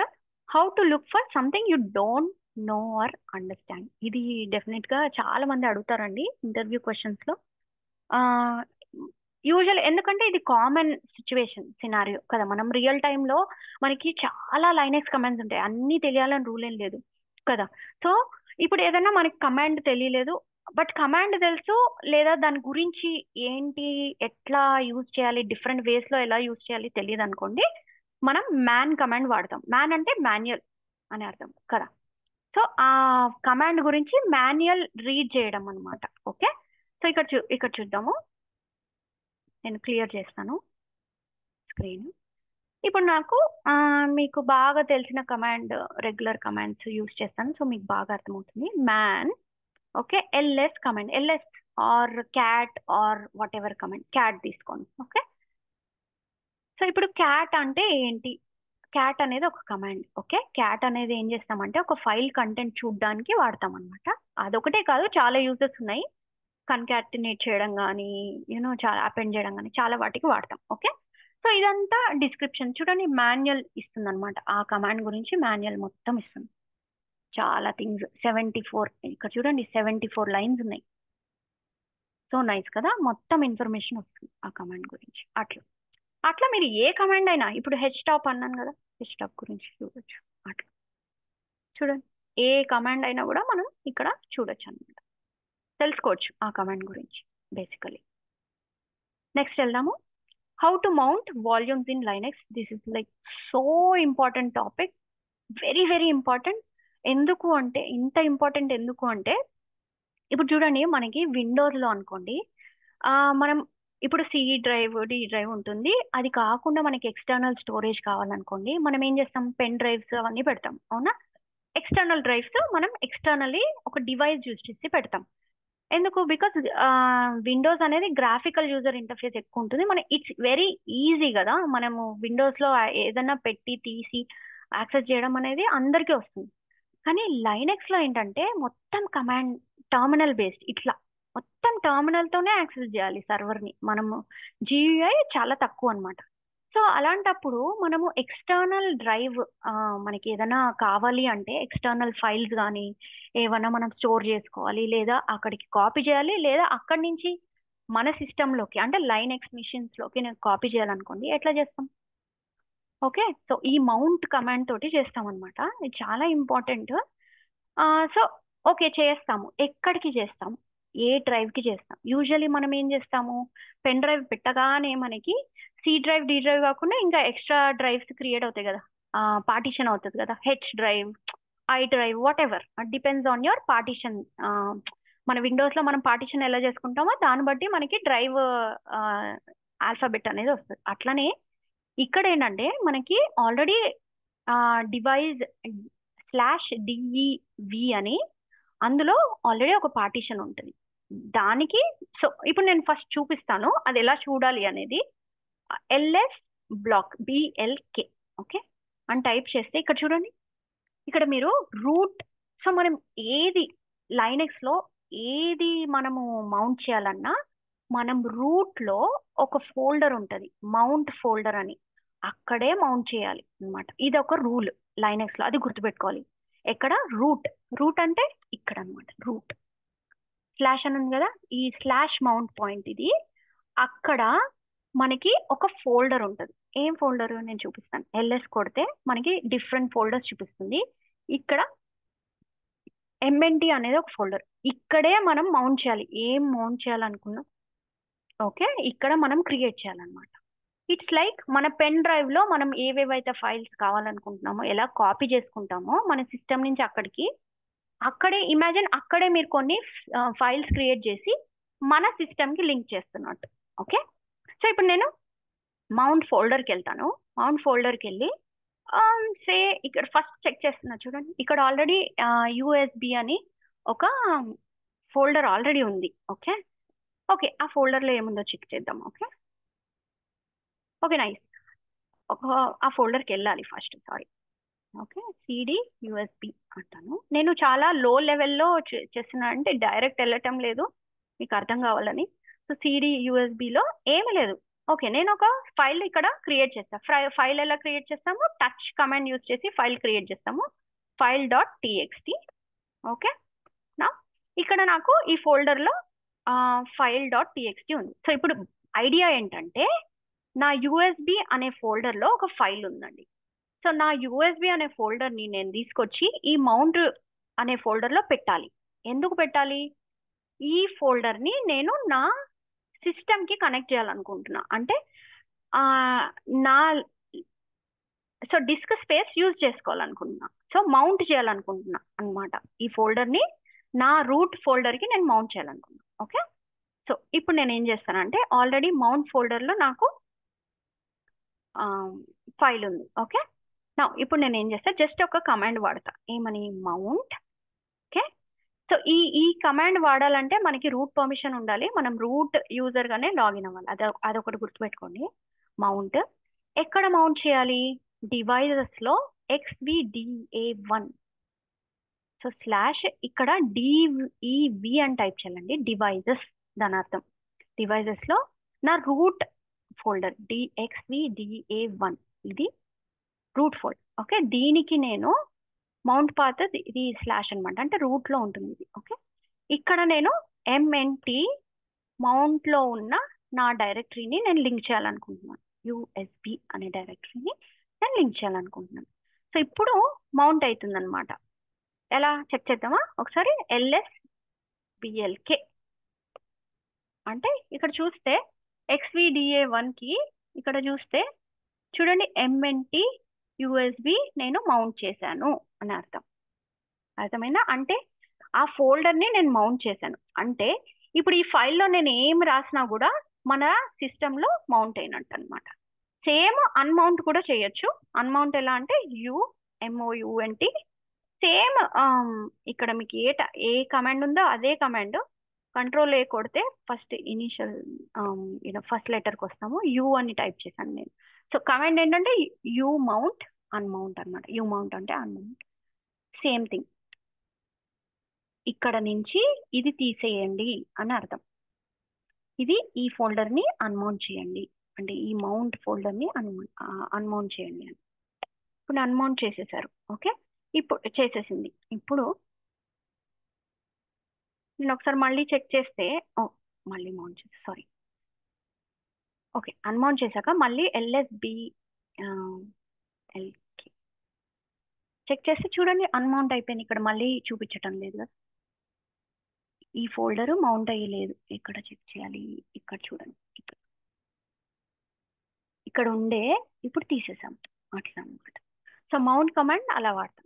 how to look for something you don't know or understand. ఇది డెఫినెట్ గా చాలా మంది అడుగుతారండి ఇంటర్వ్యూ క్వశ్చన్స్ లో. యూజువల్ ఎందుకంటే ఇది కామన్ సిచ్యువేషన్ సినారియో కదా. మనం రియల్ టైంలో మనకి చాలా లైనెక్స్ కమాండ్స్ ఉంటాయి, అన్నీ తెలియాలని రూల్ ఏం లేదు కదా. సో ఇప్పుడు ఏదైనా మనకి కమాండ్ తెలియలేదు, బట్ కమాండ్ తెలుసు, లేదా దాని గురించి ఏంటి, ఎట్లా యూజ్ చేయాలి, డిఫరెంట్ వేస్ లో ఎలా యూజ్ చేయాలి తెలియదు అనుకోండి, మనం మ్యాన్ కమాండ్ వాడతాం. మ్యాన్ అంటే మాన్యువల్ అని అర్థం కదా. సో ఆ కమాండ్ గురించి మాన్యువల్ రీడ్ చేయడం అనమాట. ఓకే, సో ఇక్కడ చూద్దాము. నేను క్లియర్ చేస్తాను స్క్రీన్. ఇప్పుడు నాకు మీకు బాగా తెలిసిన కమాండ్, రెగ్యులర్ కమాండ్స్ యూజ్ చేస్తాను, సో మీకు బాగా అర్థమవుతుంది. Man, okay, LS command, LS or cat or whatever command, cat తీసుకోండి. ఓకే, సో ఇప్పుడు క్యాట్ అంటే ఏంటి, క్యాట్ అనేది ఒక కమాండ్. ఓకే, క్యాట్ అనేది ఏం చేస్తామంటే ఒక ఫైల్ కంటెంట్ చూడడానికి వాడతాం అనమాట. అదొకటే కాదు, చాలా యూజెస్ ఉన్నాయి. కన్కాటినేట్ చేయడం కానీ, చాలా అపెండ్ చేయడం కానీ, చాలా వాటికి వాడతాం. ఓకే, సో ఇదంతా డిస్క్రిప్షన్. చూడండి మాన్యువల్ ఇస్తుంది అనమాట, ఆ కమాండ్ గురించి మాన్యువల్ మొత్తం ఇస్తుంది. చాలా థింగ్స్, 74, ఇక్కడ చూడండి 74 లైన్స్ ఉన్నాయి. సో నైస్ కదా, మొత్తం ఇన్ఫర్మేషన్ వస్తుంది ఆ కమాండ్ గురించి. అట్లా మీరు ఏ కమాండ్ అయినా, ఇప్పుడు హెచ్ టాప్ అన్నాను కదా, హెచ్ టాప్ గురించి చూడొచ్చు. అట్లా చూడండి, ఏ కమాండ్ అయినా కూడా మనం ఇక్కడ చూడొచ్చు అనమాట, తెలుసుకోవచ్చు ఆ కమాండ్ గురించి బేసికలీ. నెక్స్ట్ వెళ్దాము. How to mount volumes in Linux. This is like so important topic, very very important. ఎందుకు అంటే ఇంత ఇంపార్టెంట్ ఎందుకు అంటే ఇప్పుడు చూడండి, మనకి విండోస్లో అనుకోండి, మనం ఇప్పుడు సి డ్రైవ్, డి డ్రైవ్ ఉంటుంది. అది కాకుండా మనకి ఎక్స్టర్నల్ స్టోరేజ్ కావాలనుకోండి, మనం ఏం చేస్తాం, పెన్ డ్రైవ్స్ అవన్నీ పెడతాం, అవునా? ఎక్స్టర్నల్ డ్రైవ్స్ మనం ఎక్స్టర్నల్లీ ఒక డివైస్ యూజ్ చేసి పెడతాం. ఎందుకు? బికాస్ విండోస్ అనేది గ్రాఫికల్ యూజర్ ఇంటర్ఫేస్ ఎక్కువ ఉంటుంది. మన ఇట్స్ వెరీ ఈజీ కదా, మనము విండోస్లో ఏదైనా పెట్టి తీసి యాక్సెస్ చేయడం అనేది అందరికీ వస్తుంది. కానీ లైనెక్స్లో ఏంటంటే మొత్తం కమాండ్, టర్మినల్ బేస్డ్, ఇట్లా మొత్తం టర్మినల్తోనే యాక్సెస్ చేయాలి సర్వర్ని. మనము GUI చాలా తక్కువ అనమాట. సో అలాంటప్పుడు మనము ఎక్స్టర్నల్ డ్రైవ్, మనకి ఏదైనా కావాలి అంటే ఎక్స్టర్నల్ ఫైల్స్ కానీ ఏమన్నా మనం స్టోర్ చేసుకోవాలి, లేదా అక్కడికి కాపీ చేయాలి, లేదా అక్కడి నుంచి మన సిస్టంలోకి అంటే లైనెక్స్ మిషన్స్లోకి నేను కాపీ చేయాలనుకోండి, ఎట్లా చేస్తాం? ఓకే, సో ఈ మౌంట్ కమాండ్ తోటి చేస్తాం అనమాట. ఇది చాలా ఇంపార్టెంట్. సో ఓకే, చేస్తాము. ఎక్కడికి చేస్తాము? ఏ డ్రైవ్కి చేస్తాం? యూజువల్లీ మనం ఏం చేస్తాము, పెన్ డ్రైవ్ పెట్టగానే మనకి సి డ్రైవ్, డి డ్రైవ్ కాకుండా ఇంకా ఎక్స్ట్రా డ్రైవ్స్ క్రియేట్ అవుతాయి కదా, పార్టీషన్ అవుతుంది కదా, H drive, I drive, what ever, depends on your partition. మన విండోస్లో మనం పార్టీషన్ ఎలా చేసుకుంటామో దాన్ని బట్టి మనకి డ్రైవ్ ఆల్ఫాబెట్ అనేది వస్తుంది. అట్లనే ఇక్కడ ఏంటంటే మనకి ఆల్రెడీ డివైజ్ /DEV అని అందులో ఆల్రెడీ ఒక పార్టీషన్ ఉంటుంది దానికి. సో ఇప్పుడు నేను ఫస్ట్ చూపిస్తాను అది ఎలా చూడాలి అనేది. LS బ్లాక్ BLK, ఓకే అని టైప్ చేస్తే ఇక్కడ చూడండి, ఇక్కడ మీరు రూట్. సో మనం ఏది లైనెక్స్లో ఏది మనము మౌంట్ చేయాలన్నా మనం రూట్లో ఒక ఫోల్డర్ ఉంటుంది, మౌంట్ ఫోల్డర్ అని, అక్కడే మౌంట్ చేయాలి అనమాట. ఇది ఒక రూల్ లైనెక్స్లో, అది గుర్తుపెట్టుకోవాలి. ఎక్కడ? రూట్. రూట్ అంటే ఇక్కడ అనమాట. రూట్ స్లాష్ అని ఉంది కదా, ఈ స్లాష్ మౌంట్ పాయింట్ ఇది. అక్కడ మనకి ఒక ఫోల్డర్ ఉంటుంది. ఏం ఫోల్డర్ నేను చూపిస్తాను. LS కొడితే మనకి డిఫరెంట్ ఫోల్డర్స్ చూపిస్తుంది. ఇక్కడ MNT అనేది ఒక ఫోల్డర్. ఇక్కడే మనం మౌంట్ చేయాలి. ఏం మౌంట్ చేయాలనుకున్నాం, ఓకే, ఇక్కడ మనం క్రియేట్ చేయాలన్నమాట. ఇట్స్ లైక్ మన పెన్ డ్రైవ్ లో మనం ఏవేవైతే ఫైల్స్ కావాలనుకుంటున్నామో, ఎలా కాపీ చేసుకుంటామో మన సిస్టమ్ నుంచి అక్కడికి, అక్కడే ఇమాజిన్, అక్కడే మీరు కొన్ని ఫైల్స్ క్రియేట్ చేసి మన సిస్టమ్ కి లింక్ చేస్తున్నట్టు. ఓకే, సో ఇప్పుడు నేను మౌంట్ ఫోల్డర్కి వెళ్తాను. మౌంట్ ఫోల్డర్కి వెళ్ళి సే ఇక్కడ ఫస్ట్ చెక్ చేస్తున్నా చూడండి, ఇక్కడ ఆల్రెడీ USB అని ఒక ఫోల్డర్ ఆల్రెడీ ఉంది. ఓకే, ఓకే, ఆ ఫోల్డర్లో ఏముందో చెక్ చేద్దాం. Okay, okay, nice. ఆ ఫోల్డర్కి వెళ్ళాలి first, sorry. Okay, CD USB అంటాను. నేను చాలా లో లెవెల్లో చేస్తున్నా, అంటే డైరెక్ట్ వెళ్ళటం లేదు, మీకు అర్థం కావాలని. సో CD USBలో ఏమీ లేదు. ఓకే, నేను ఒక ఫైల్ ఇక్కడ క్రియేట్ చేస్తాను. ఫైల్ ఎలా క్రియేట్ చేస్తాము? టచ్ కమాండ్ యూజ్ చేసి ఫైల్ క్రియేట్ చేస్తాము, file.txt. ఓకే, నా ఇక్కడ నాకు ఈ ఫోల్డర్లో file.txt ఉంది. సో ఇప్పుడు ఐడియా ఏంటంటే, నా USB అనే ఫోల్డర్లో ఒక ఫైల్ ఉందండి. సో నా USB అనే ఫోల్డర్ని నేను తీసుకొచ్చి ఈ మౌంట్ అనే ఫోల్డర్లో పెట్టాలి. ఎందుకు పెట్టాలి? ఈ ఫోల్డర్ని నేను నా సిస్టమ్కి కనెక్ట్ చేయాలనుకుంటున్నా, అంటే నా సో డిస్క్ స్పేస్ యూజ్ చేసుకోవాలనుకుంటున్నా, సో మౌంట్ చేయాలనుకుంటున్నా అనమాట. ఈ ఫోల్డర్ని నా రూట్ ఫోల్డర్కి నేను మౌంట్ చేయాలనుకుంటున్నా. ఓకే, సో ఇప్పుడు నేను ఏం చేస్తానంటే, ఆల్రెడీ మౌంట్ ఫోల్డర్లో నాకు ఫైల్ ఉంది. ఓకే, నా ఇప్పుడు నేను ఏం చేస్తా, జస్ట్ ఒక కమాండ్ వాడతా. ఏమని? మౌంట్. ఓకే, సో ఈ కమాండ్ వాడాలంటే మనకి రూట్ పర్మిషన్ ఉండాలి, మనం రూట్ యూజర్గానే లాగిన్ అవ్వాలి. అదొకటి గుర్తుపెట్టుకోండి. మౌంట్ ఎక్కడ మౌంట్ చేయాలి? డివైజెస్లో XVDA1. సో స్లాష్ ఇక్కడ DEV అని టైప్ చేయాలండి, డివైజెస్, దాని అర్థం డివైజెస్లో నా రూట్ ఫోల్డర్ XVDA1, ఇది రూట్ ఫోల్డర్. ఓకే, దీనికి నేను మౌంట్ పాత్ ఇది స్లాష్ అనమాట, అంటే రూట్లో ఉంటుంది ఇది. ఓకే, ఇక్కడ నేను MNT మౌంట్లో ఉన్న నా డైరెక్టరీని నేను లింక్ చేయాలనుకుంటున్నాను. USB అనే డైరెక్టరీని నేను లింక్ చేయాలనుకుంటున్నాను. సో ఇప్పుడు మౌంట్ అవుతుంది అనమాట. ఎలా చెక్ చేద్దామా ఒకసారి? LS BLK అంటే ఇక్కడ చూస్తే XVDA1కి ఇక్కడ చూస్తే చూడండి, MNT USB నేను మౌంట్ చేశాను అని అర్థం. అర్థమైనా? అంటే ఆ ఫోల్డర్ని నేను మౌంట్ చేశాను. అంటే ఇప్పుడు ఈ ఫైల్లో నేను ఏం రాసినా కూడా మన సిస్టంలో మౌంట్ అయినట్టు అనమాట. సేమ్ అన్మౌంట్ కూడా చేయొచ్చు. అన్మౌంట్ ఎలా అంటే MOUNT. సేమ్ ఇక్కడ మీకు ఏ కమాండ్ ఉందో అదే కమాండ్ కంట్రోల్ కొడితే ఫస్ట్ ఇనిషియల్ ఫస్ట్ లెటర్కి వస్తాము. యూ అని టైప్ చేశాను నేను. సో కమాండ్ ఏంటంటే యూ మౌంట్ అన్మౌంట్ అనమాట. యూ మౌంట్ అంటే అన్మౌంట్ సేమ్ థింగ్. ఇక్కడ నుంచి ఇది తీసేయండి అని అర్థం. ఇది ఈ ఫోల్డర్ని అన్మౌంట్ చేయండి అంటే ఈ మౌంట్ ఫోల్డర్ని అన్మౌంట్ చేయండి అని. ఇప్పుడు అన్మౌంట్ చేసేసారు. ఓకే, ఇప్పుడు చేసేసింది. ఇప్పుడు నేను ఒకసారి మళ్ళీ చెక్ చేస్తే మళ్ళీ మౌంట్ చేసి సారీ. ఓకే, అన్మౌంట్ చేశాక మళ్ళీ LSB ఎల్కి చెక్ చేస్తే చూడండి అన్మౌంట్ అయిపోయింది. ఇక్కడ మళ్ళీ చూపించటం లేదు కదా, ఈ ఫోల్డర్ మౌంట్ అయ్యలేదు. ఇక్కడ చెక్ చేయాలి. ఇక్కడ చూడండి, ఇక్కడ ఉండే ఇప్పుడు తీసేసాం అట్లా అనమాట. సో మౌంట్ కమాండ్ అలా వాడతాం.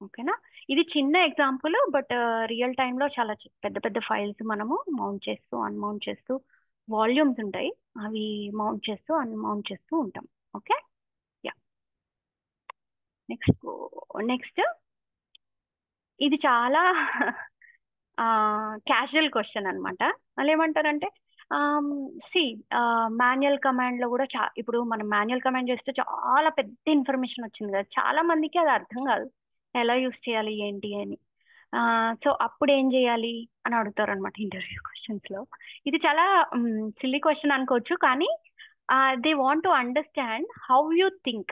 ఓకేనా, ఇది చిన్న ఎగ్జాంపుల్, బట్ రియల్ టైంలో చాలా పెద్ద పెద్ద ఫైల్స్ మనము మౌంట్ చేస్తూ అన్మౌంట్ చేస్తూ, వాల్యూమ్స్ ఉంటాయి అవి మౌంట్ చేస్తూ అన్మౌంట్ చేస్తూ ఉంటాం. Okay, yeah. నెక్స్ట్ ఇది చాలా క్యాజువల్ క్వశ్చన్ అనమాట. వాళ్ళు ఏమంటారంటే సి మాన్యువల్ కమాండ్లో కూడా ఇప్పుడు మనం మాన్యువల్ కమాండ్ చేస్తే చాలా పెద్ద ఇన్ఫర్మేషన్ వచ్చింది కదా, చాలా మందికి అది అర్థం కాదు ఎలా యూస్ చేయాలి ఏంటి అని. సో అప్పుడు ఏం చేయాలి అని అడుగుతారు అనమాట ఇంటర్వ్యూ క్వశ్చన్స్లో. ఇది చాలా సిల్లీ క్వశ్చన్ అనుకోవచ్చు, కానీ they want to understand how you think.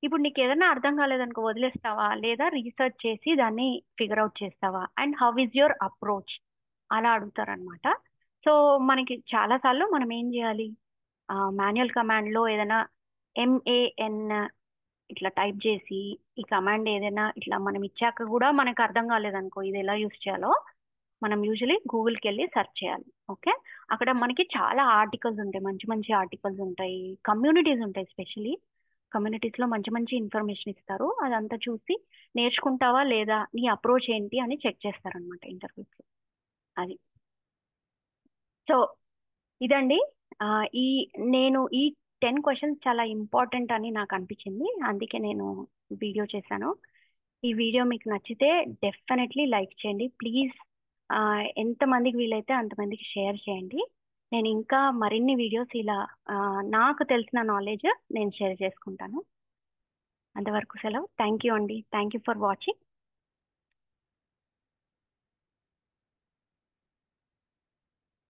ఇప్పుడు నీకు ఏదైనా అర్థం కాలేదనుకో వదిలేస్తావా, లేదా రీసెర్చ్ చేసి దాన్ని ఫిగర్ అవుట్ చేస్తావా, and how is your approach అలా అడుగుతారనమాట. సో మనకి చాలాసార్లు మనం ఏం చేయాలి, మాన్యువల్ కమాండ్లో ఏదైనా MAN ఇట్లా టైప్ చేసి ఈ కమాండ్ ఏదైనా ఇట్లా మనం ఇచ్చాక కూడా మనకు అర్థం కాలేదనుకో ఇది ఎలా యూస్ చేయాలో, మనం యూజువలీ గూగుల్కి వెళ్ళి సెర్చ్ చేయాలి. ఓకే, అక్కడ మనకి చాలా ఆర్టికల్స్ ఉంటాయి, మంచి మంచి ఆర్టికల్స్ ఉంటాయి, కమ్యూనిటీస్ ఉంటాయి. స్పెషలీ కమ్యూనిటీస్లో మంచి మంచి ఇన్ఫర్మేషన్ ఇస్తారు. అదంతా చూసి నేర్చుకుంటావా లేదా, నీ అప్రోచ్ ఏంటి అని చెక్ చేస్తారనమాట ఇంటర్వ్యూస్లో. అది. సో ఇదండి ఈ ఈ 10 క్వశ్చన్స్ చాలా ఇంపార్టెంట్ అని నాకు అనిపించింది, అందుకే నేను వీడియో చేశాను. ఈ వీడియో మీకు నచ్చితే డెఫినెట్లీ లైక్ చేయండి ప్లీజ్. ఎంతమందికి వీలైతే అంతమందికి షేర్ చేయండి. నేను ఇంకా మరిన్ని వీడియోస్ ఇలా నాకు తెలిసిన నాలెడ్జ్ నేను షేర్ చేసుకుంటాను. అంతవరకు సెలవు. థ్యాంక్ యూ అండి. Thank you for watching.